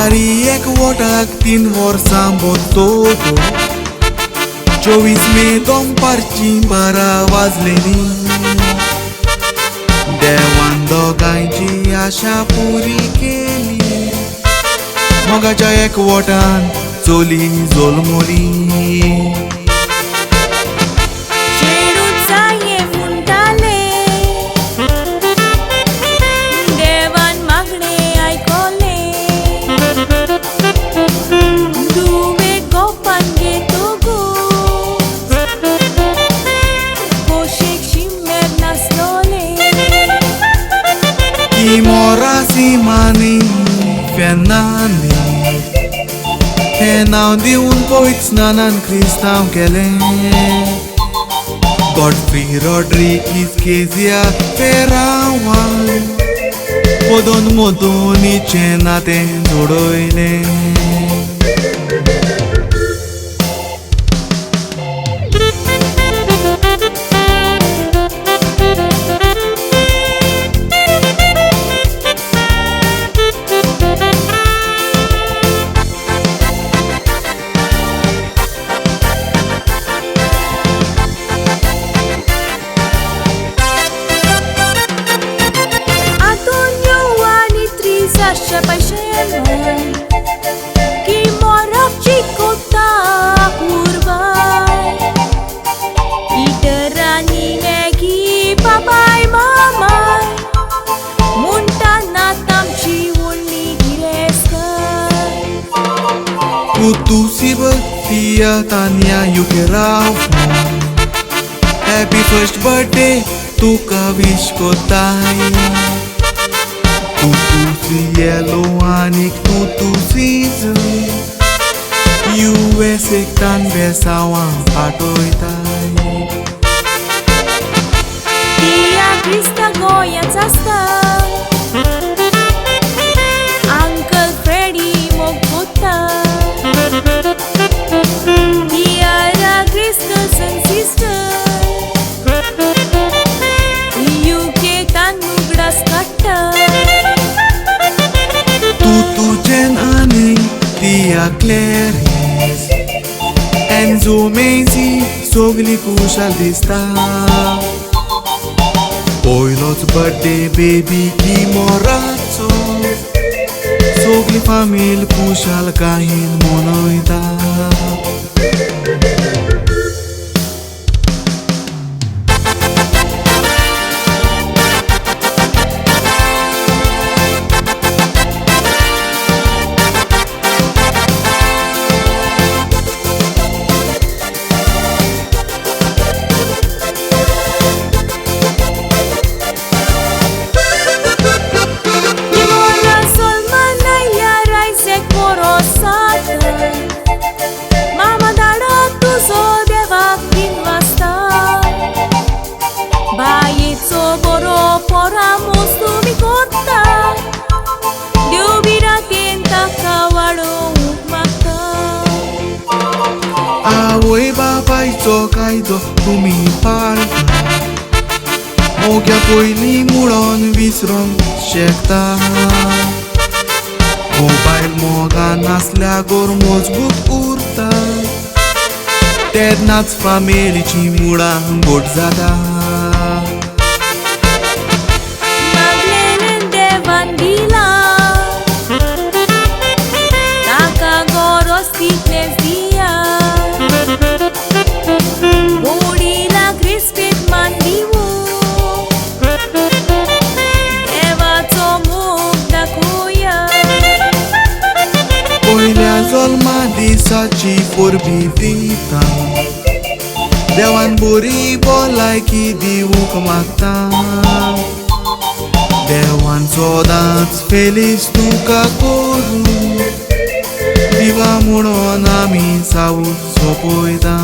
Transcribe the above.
बारी एकवटाक 3 वर्सां बोतोतो 24 मे दनपारची 12 वाजलेली देवान दोगांयची आशा पुरी केली मोगाच्या एकवटान चोली जोलमोली Kimora simani fenani हे नाव दिवन पयच नानान क्रिस्तांव केलें गॉडफ्री रॉड्रिगीज केजिया फेरावान मदोन मदोनीचें नातें जोडयलें Kimora chicota urbai Iterani negi papai mamai Muntana tamchi unni gireskai Putu sibatia Tanya Yukerau Happy first birthday tuka wish kotai Tutu si yellow anik tutu season US ektan besawan patoitai Dia Krista goyan sasta Uncle Freddy Mokuta Dia Krista and sister UK tanugdas katta Tujen ani tia Clarice Enzo Macy sogli kushal dista Oilot's birthday baby Kimora sogli famil kushal kahin monoida Awoi babaito kaido tumi parta Mogia poili mulon visron shekta Mobile moga nasल्या गोर मजबूत उरता तेन्नाच फामिलीची मुळां गोड जाता Maglenin devan dila Taka goros fitness dia Mudila crispit mandiwu Devaco mug dakuya Oilea zolma disaci forbivita Dewan buri bolai ki diuk magta Dewan sodac feliz tuka koru Viva munon ami saud sopoida